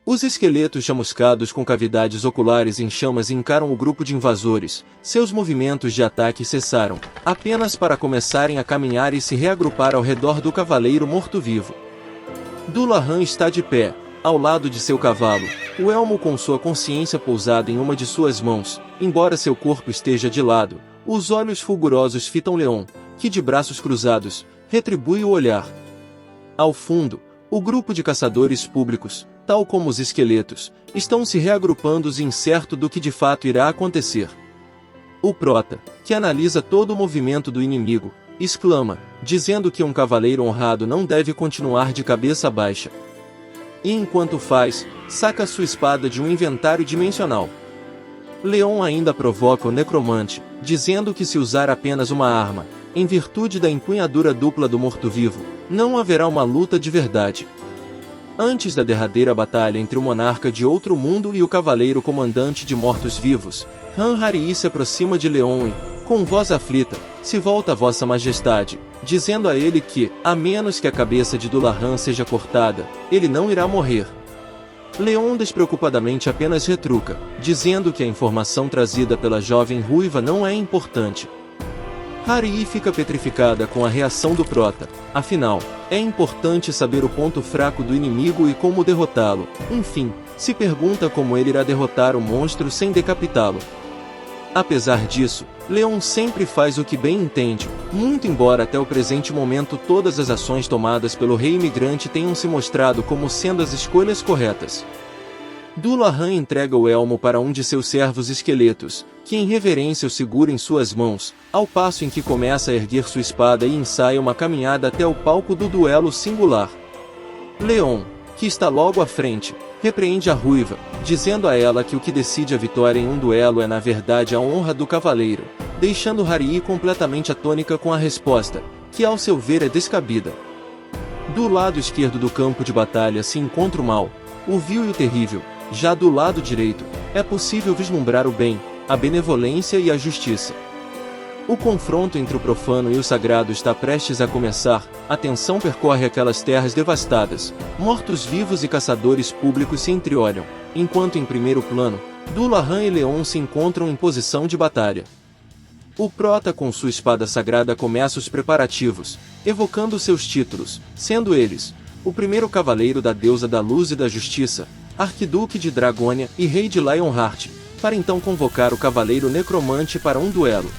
Os esqueletos chamuscados com cavidades oculares em chamas encaram o grupo de invasores. Seus movimentos de ataque cessaram, apenas para começarem a caminhar e se reagrupar ao redor do cavaleiro morto-vivo. Dullahan está de pé, ao lado de seu cavalo, o elmo com sua consciência pousada em uma de suas mãos, embora seu corpo esteja de lado. Os olhos fulgurosos fitam Leon, que de braços cruzados, retribui o olhar. Ao fundo, o grupo de caçadores públicos, tal como os esqueletos, estão se reagrupando incerto do que de fato irá acontecer. O prota, que analisa todo o movimento do inimigo, exclama, dizendo que um cavaleiro honrado não deve continuar de cabeça baixa. E enquanto faz, saca sua espada de um inventário dimensional. Leon ainda provoca o necromante, dizendo que se usar apenas uma arma, em virtude da empunhadura dupla do morto-vivo, não haverá uma luta de verdade. Antes da derradeira batalha entre o monarca de outro mundo e o cavaleiro comandante de mortos-vivos, Han-Harii se aproxima de Leon e, com voz aflita, se volta a Vossa Majestade, dizendo a ele que, a menos que a cabeça de Dullahan seja cortada, ele não irá morrer. Leon despreocupadamente apenas retruca, dizendo que a informação trazida pela jovem ruiva não é importante. Harii fica petrificada com a reação do prota, afinal, é importante saber o ponto fraco do inimigo e como derrotá-lo. Enfim, se pergunta como ele irá derrotar o monstro sem decapitá-lo. Apesar disso, Leon sempre faz o que bem entende, muito embora até o presente momento todas as ações tomadas pelo rei imigrante tenham se mostrado como sendo as escolhas corretas. Dullahan entrega o elmo para um de seus servos esqueletos, que em reverência o segura em suas mãos, ao passo em que começa a erguer sua espada e ensaia uma caminhada até o palco do duelo singular. Leon, que está logo à frente, repreende a ruiva, dizendo a ela que o que decide a vitória em um duelo é na verdade a honra do cavaleiro, deixando Harii completamente atônica com a resposta, que ao seu ver é descabida. Do lado esquerdo do campo de batalha se encontra o mal, o vil e o terrível. Já do lado direito, é possível vislumbrar o bem, a benevolência e a justiça. O confronto entre o profano e o sagrado está prestes a começar, a tensão percorre aquelas terras devastadas, mortos-vivos e caçadores públicos se entreolham, enquanto em primeiro plano, Dullahan e Leon se encontram em posição de batalha. O prota com sua espada sagrada começa os preparativos, evocando seus títulos, sendo eles, o primeiro cavaleiro da deusa da luz e da justiça, Arquiduque de Dragônia e Rei de Lionheart, para então convocar o cavaleiro necromante para um duelo.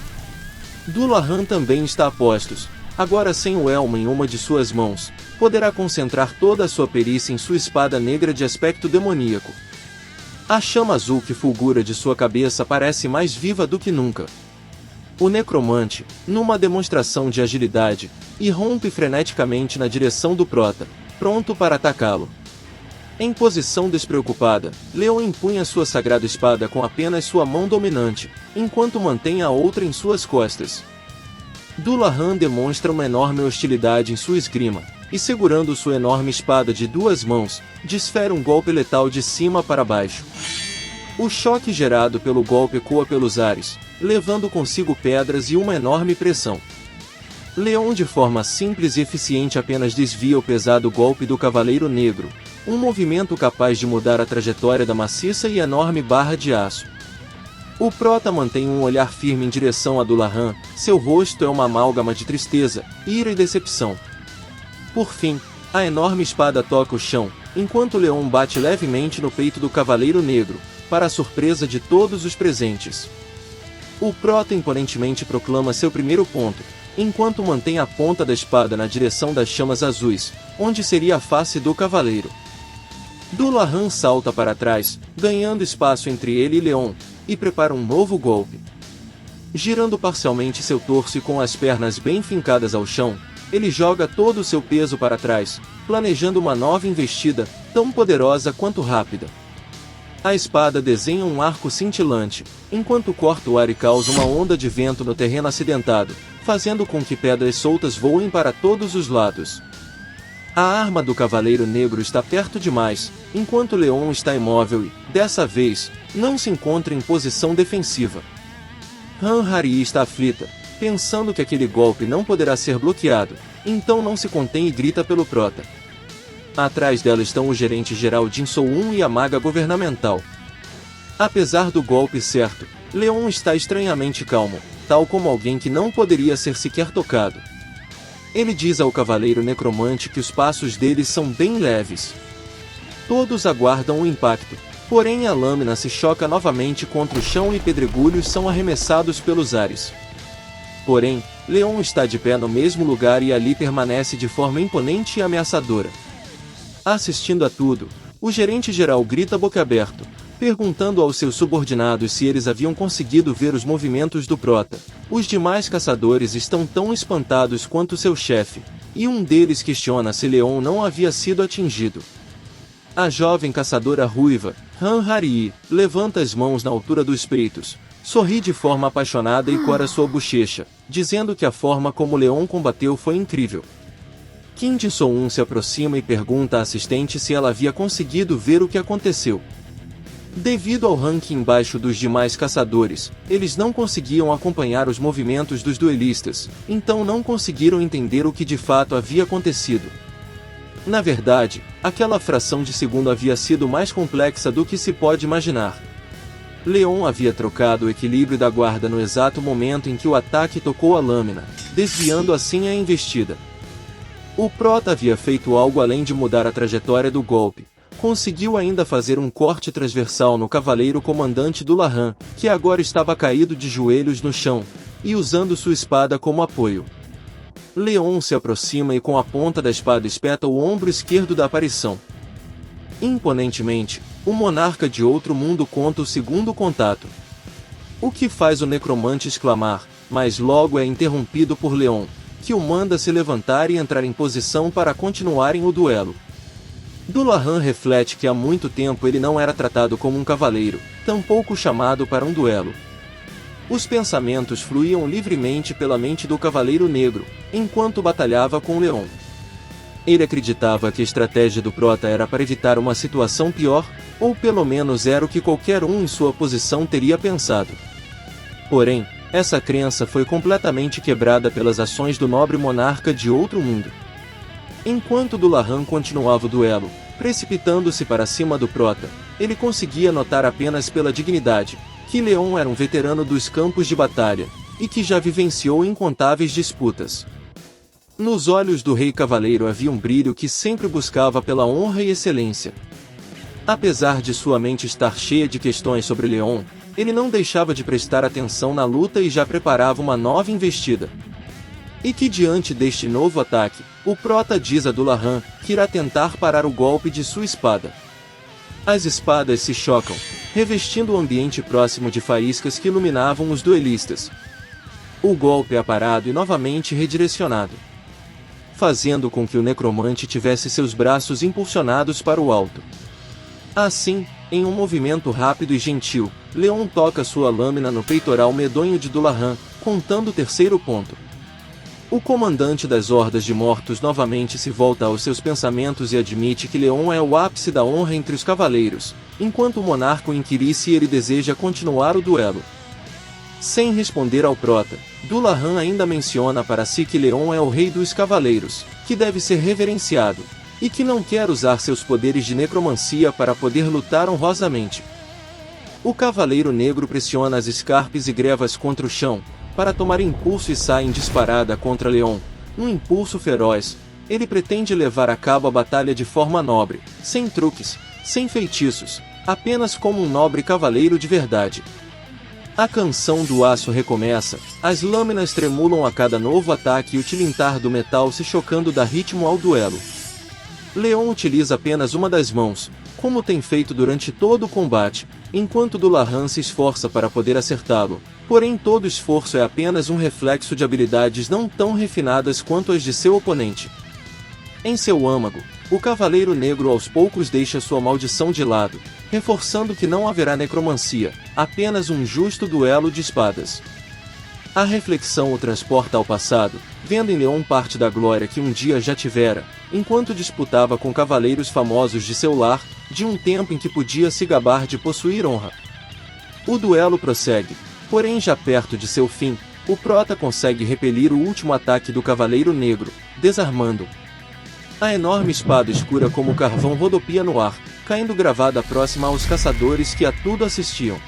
Dullahan também está a postos, agora sem o elmo em uma de suas mãos, poderá concentrar toda a sua perícia em sua espada negra de aspecto demoníaco. A chama azul que fulgura de sua cabeça parece mais viva do que nunca. O necromante, numa demonstração de agilidade, irrompe freneticamente na direção do prota, pronto para atacá-lo. Em posição despreocupada, Leon empunha sua sagrada espada com apenas sua mão dominante, enquanto mantém a outra em suas costas. Dullahan demonstra uma enorme hostilidade em sua esgrima, e segurando sua enorme espada de duas mãos, desfere um golpe letal de cima para baixo. O choque gerado pelo golpe ecoa pelos ares, levando consigo pedras e uma enorme pressão. Leon de forma simples e eficiente apenas desvia o pesado golpe do Cavaleiro Negro, um movimento capaz de mudar a trajetória da maciça e enorme barra de aço. O prota mantém um olhar firme em direção a Dullahan, seu rosto é uma amálgama de tristeza, ira e decepção. Por fim, a enorme espada toca o chão, enquanto Leon bate levemente no peito do Cavaleiro Negro, para a surpresa de todos os presentes. O prota imponentemente proclama seu primeiro ponto, enquanto mantém a ponta da espada na direção das chamas azuis, onde seria a face do cavaleiro. Dullahan salta para trás, ganhando espaço entre ele e Leon, e prepara um novo golpe. Girando parcialmente seu torso e com as pernas bem fincadas ao chão, ele joga todo o seu peso para trás, planejando uma nova investida, tão poderosa quanto rápida. A espada desenha um arco cintilante, enquanto corta o ar e causa uma onda de vento no terreno acidentado, fazendo com que pedras soltas voem para todos os lados. A arma do Cavaleiro Negro está perto demais, enquanto Leon está imóvel e, dessa vez, não se encontra em posição defensiva. Han-Harii está aflita, pensando que aquele golpe não poderá ser bloqueado, então não se contém e grita pelo prota. Atrás dela estão o gerente-geral Jin Soo-un e a maga governamental. Apesar do golpe certo, Leon está estranhamente calmo, tal como alguém que não poderia ser sequer tocado. Ele diz ao cavaleiro necromante que os passos deles são bem leves. Todos aguardam o impacto, porém a lâmina se choca novamente contra o chão e pedregulhos são arremessados pelos ares. Porém, Leon está de pé no mesmo lugar e ali permanece de forma imponente e ameaçadora. Assistindo a tudo, o gerente-geral grita boquiaberto, perguntando aos seus subordinados se eles haviam conseguido ver os movimentos do Prota. Os demais caçadores estão tão espantados quanto seu chefe, e um deles questiona se Leon não havia sido atingido. A jovem caçadora ruiva, Han Harii, levanta as mãos na altura dos peitos, sorri de forma apaixonada e cora sua bochecha, dizendo que a forma como Leon combateu foi incrível. Kim Ji-Soo-un se aproxima e pergunta à assistente se ela havia conseguido ver o que aconteceu. Devido ao ranking baixo dos demais caçadores, eles não conseguiam acompanhar os movimentos dos duelistas, então não conseguiram entender o que de fato havia acontecido. Na verdade, aquela fração de segundo havia sido mais complexa do que se pode imaginar. Leon havia trocado o equilíbrio da guarda no exato momento em que o ataque tocou a lâmina, desviando assim a investida. O Prota havia feito algo além de mudar a trajetória do golpe. Conseguiu ainda fazer um corte transversal no cavaleiro comandante do Lahan, que agora estava caído de joelhos no chão, e usando sua espada como apoio. Leon se aproxima e com a ponta da espada espeta o ombro esquerdo da aparição. Imponentemente, o monarca de outro mundo conta o segundo contato. O que faz o necromante exclamar, mas logo é interrompido por Leon, que o manda se levantar e entrar em posição para continuarem o duelo. Dullahan reflete que há muito tempo ele não era tratado como um cavaleiro, tampouco chamado para um duelo. Os pensamentos fluíam livremente pela mente do Cavaleiro Negro, enquanto batalhava com Leon. Ele acreditava que a estratégia do Prota era para evitar uma situação pior, ou pelo menos era o que qualquer um em sua posição teria pensado. Porém, essa crença foi completamente quebrada pelas ações do nobre monarca de outro mundo. Enquanto Dullahan continuava o duelo, precipitando-se para cima do Prota, ele conseguia notar apenas pela dignidade, que Leon era um veterano dos campos de batalha, e que já vivenciou incontáveis disputas. Nos olhos do rei cavaleiro havia um brilho que sempre buscava pela honra e excelência. Apesar de sua mente estar cheia de questões sobre Leon, ele não deixava de prestar atenção na luta e já preparava uma nova investida. E que diante deste novo ataque, o Prota diz a Dullahan que irá tentar parar o golpe de sua espada. As espadas se chocam, revestindo o ambiente próximo de faíscas que iluminavam os duelistas. O golpe é parado e novamente redirecionado, fazendo com que o necromante tivesse seus braços impulsionados para o alto. Assim, em um movimento rápido e gentil, Leon toca sua lâmina no peitoral medonho de Dullahan, contando o terceiro ponto. O comandante das hordas de mortos novamente se volta aos seus pensamentos e admite que Leon é o ápice da honra entre os cavaleiros, enquanto o monarca o inquire se ele deseja continuar o duelo. Sem responder ao Prota, Dullahan ainda menciona para si que Leon é o rei dos cavaleiros, que deve ser reverenciado, e que não quer usar seus poderes de necromancia para poder lutar honrosamente. O Cavaleiro Negro pressiona as escarpes e grevas contra o chão, para tomar impulso e sai em disparada contra Leon. Num impulso feroz, ele pretende levar a cabo a batalha de forma nobre, sem truques, sem feitiços, apenas como um nobre cavaleiro de verdade. A canção do aço recomeça, as lâminas tremulam a cada novo ataque e o tilintar do metal se chocando dá ritmo ao duelo. Leon utiliza apenas uma das mãos, como tem feito durante todo o combate, enquanto Dullahan se esforça para poder acertá-lo. Porém todo esforço é apenas um reflexo de habilidades não tão refinadas quanto as de seu oponente. Em seu âmago, o Cavaleiro Negro aos poucos deixa sua maldição de lado, reforçando que não haverá necromancia, apenas um justo duelo de espadas. A reflexão o transporta ao passado, vendo em Leon parte da glória que um dia já tivera, enquanto disputava com cavaleiros famosos de seu lar, de um tempo em que podia se gabar de possuir honra. O duelo prossegue. Porém já perto de seu fim, o Prota consegue repelir o último ataque do Cavaleiro Negro, desarmando-o. A enorme espada escura como carvão rodopia no ar, caindo gravada próxima aos caçadores que a tudo assistiam.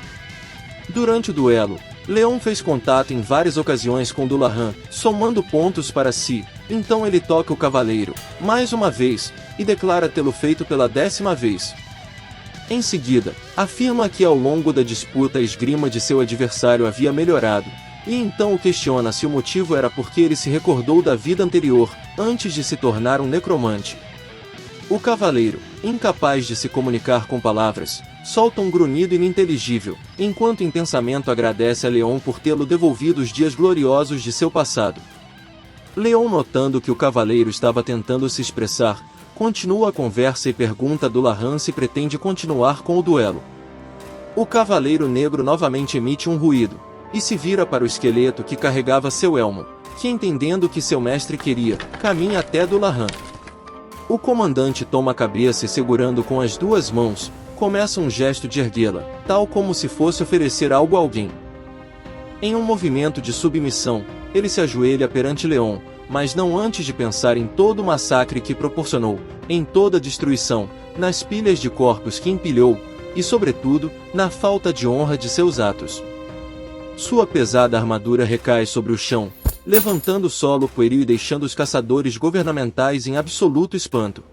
Durante o duelo, Leon fez contato em várias ocasiões com Dullahan, somando pontos para si. Então ele toca o cavaleiro, mais uma vez, e declara tê-lo feito pela 10ª vez. Em seguida, afirma que ao longo da disputa a esgrima de seu adversário havia melhorado, e então o questiona se o motivo era porque ele se recordou da vida anterior, antes de se tornar um necromante. O cavaleiro, incapaz de se comunicar com palavras, solta um grunhido ininteligível, enquanto em pensamento agradece a Leon por tê-lo devolvido os dias gloriosos de seu passado. Leon, notando que o cavaleiro estava tentando se expressar, continua a conversa e pergunta a Dullahan se pretende continuar com o duelo. O cavaleiro negro novamente emite um ruído, e se vira para o esqueleto que carregava seu elmo, que entendendo que seu mestre queria, caminha até Dullahan. O comandante toma a cabeça e segurando com as 2 mãos, começa um gesto de erguê-la, tal como se fosse oferecer algo a alguém. Em um movimento de submissão, ele se ajoelha perante Leon, mas não antes de pensar em todo o massacre que proporcionou, em toda a destruição, nas pilhas de corpos que empilhou, e sobretudo, na falta de honra de seus atos. Sua pesada armadura recai sobre o chão, levantando o solo pueril e deixando os caçadores governamentais em absoluto espanto.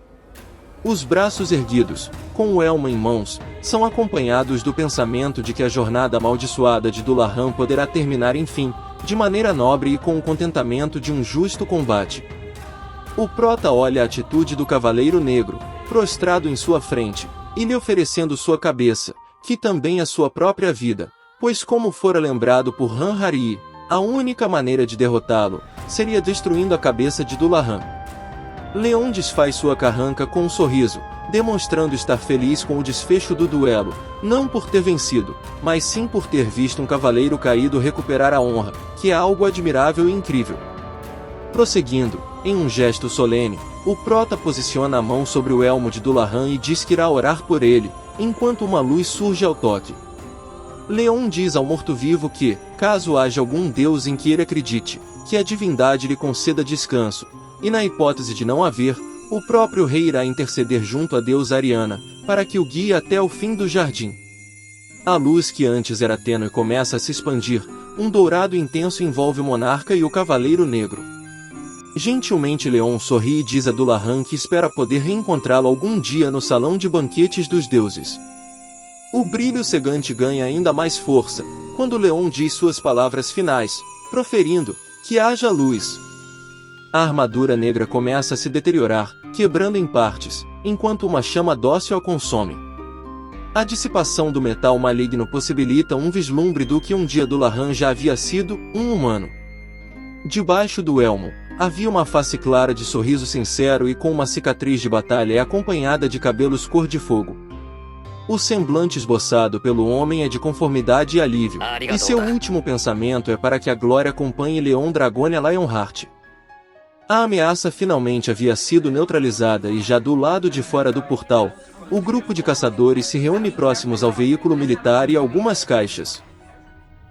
Os braços erguidos, com o elmo em mãos, são acompanhados do pensamento de que a jornada amaldiçoada de Dullahan poderá terminar enfim, de maneira nobre e com o contentamento de um justo combate. O prota olha a atitude do cavaleiro negro, prostrado em sua frente, e lhe oferecendo sua cabeça, que também é sua própria vida, pois como fora lembrado por Han-Hari, a única maneira de derrotá-lo, seria destruindo a cabeça de Dullahan. Leon desfaz sua carranca com um sorriso, demonstrando estar feliz com o desfecho do duelo, não por ter vencido, mas sim por ter visto um cavaleiro caído recuperar a honra, que é algo admirável e incrível. Prosseguindo, em um gesto solene, o prota posiciona a mão sobre o elmo de Dullahan e diz que irá orar por ele, enquanto uma luz surge ao toque. Leon diz ao morto-vivo que, caso haja algum deus em que ele acredite, que a divindade lhe conceda descanso, e na hipótese de não haver, o próprio rei irá interceder junto à deusa Ariana, para que o guie até o fim do jardim. A luz que antes era tênue começa a se expandir, um dourado intenso envolve o monarca e o cavaleiro negro. Gentilmente Leon sorri e diz a Dullahan que espera poder reencontrá-lo algum dia no salão de banquetes dos deuses. O brilho cegante ganha ainda mais força, quando Leon diz suas palavras finais, proferindo, que haja luz. A armadura negra começa a se deteriorar, quebrando em partes, enquanto uma chama dócil a consome. A dissipação do metal maligno possibilita um vislumbre do que um dia Dullahan já havia sido, um humano. Debaixo do elmo, havia uma face clara de sorriso sincero e com uma cicatriz de batalha acompanhada de cabelos cor de fogo. O semblante esboçado pelo homem é de conformidade e alívio, e seu último pensamento é para que a glória acompanhe Leon Dragonia Lionheart. A ameaça finalmente havia sido neutralizada e já do lado de fora do portal, o grupo de caçadores se reúne próximos ao veículo militar e algumas caixas.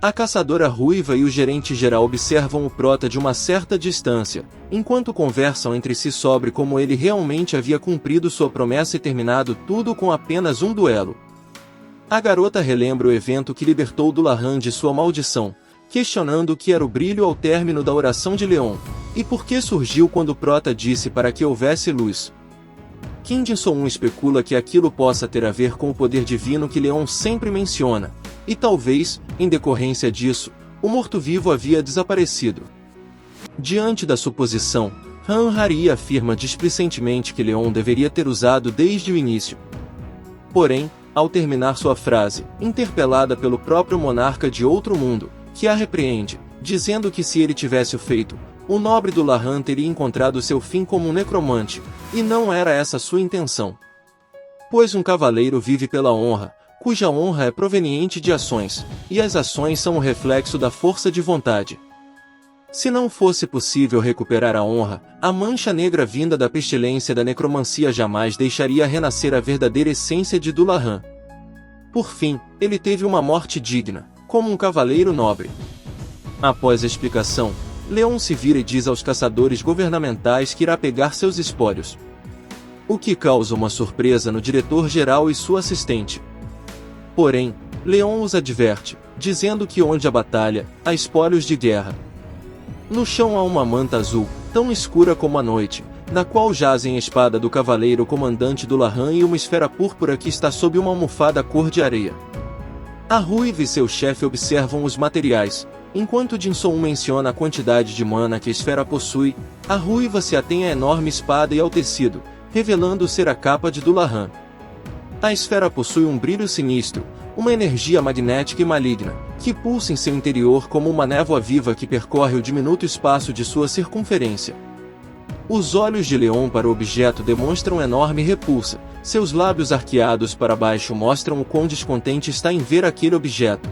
A caçadora ruiva e o gerente-geral observam o prota de uma certa distância, enquanto conversam entre si sobre como ele realmente havia cumprido sua promessa e terminado tudo com apenas um duelo. A garota relembra o evento que libertou Dullahan de sua maldição, questionando o que era o brilho ao término da oração de Leon, e por que surgiu quando o prota disse para que houvesse luz. Kim Jin-soo especula que aquilo possa ter a ver com o poder divino que Leon sempre menciona, e talvez, em decorrência disso, o morto-vivo havia desaparecido. Diante da suposição, Han-Hari afirma displicentemente que Leon deveria ter usado desde o início. Porém, ao terminar sua frase, interpelada pelo próprio monarca de outro mundo, que a repreende, dizendo que se ele tivesse o feito, o nobre Dullahan teria encontrado seu fim como um necromante, e não era essa sua intenção. Pois um cavaleiro vive pela honra, cuja honra é proveniente de ações, e as ações são o reflexo da força de vontade. Se não fosse possível recuperar a honra, a mancha negra vinda da pestilência da necromancia jamais deixaria renascer a verdadeira essência de Dullahan. Por fim, ele teve uma morte digna, como um cavaleiro nobre. Após a explicação, Leon se vira e diz aos caçadores governamentais que irá pegar seus espólios. o que causa uma surpresa no diretor-geral e sua assistente. Porém, Leon os adverte, dizendo que onde há batalha, há espólios de guerra. No chão há uma manta azul, tão escura como a noite, na qual jazem a espada do cavaleiro comandante do Lahan e uma esfera púrpura que está sob uma almofada cor de areia. A Ruiva e seu chefe observam os materiais. Enquanto Jin-Soo menciona a quantidade de mana que a esfera possui, a Ruiva se atém à enorme espada e ao tecido, revelando ser a capa de Dullahan. A esfera possui um brilho sinistro, uma energia magnética e maligna, que pulsa em seu interior como uma névoa viva que percorre o diminuto espaço de sua circunferência. Os olhos de Leon para o objeto demonstram enorme repulsa, seus lábios arqueados para baixo mostram o quão descontente está em ver aquele objeto.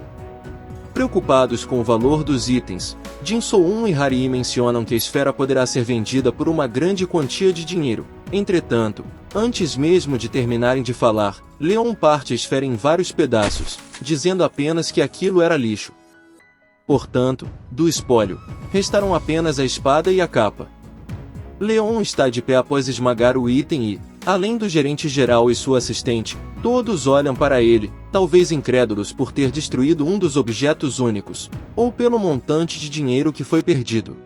Preocupados com o valor dos itens, Jin-Soo e Harii mencionam que a esfera poderá ser vendida por uma grande quantia de dinheiro. Entretanto, antes mesmo de terminarem de falar, Leon parte a esfera em vários pedaços, dizendo apenas que aquilo era lixo. Portanto, do espólio, restaram apenas a espada e a capa. Leon está de pé após esmagar o item e, além do gerente-geral e sua assistente, todos olham para ele, talvez incrédulos por ter destruído um dos objetos únicos, ou pelo montante de dinheiro que foi perdido.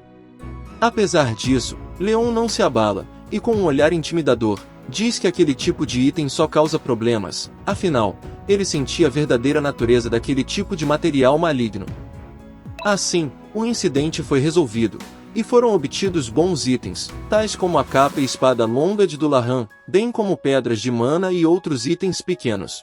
Apesar disso, Leon não se abala, e com um olhar intimidador, diz que aquele tipo de item só causa problemas, afinal, ele sentia a verdadeira natureza daquele tipo de material maligno. Assim, o incidente foi resolvido, e foram obtidos bons itens, tais como a capa e espada longa de Dullahan, bem como pedras de mana e outros itens pequenos.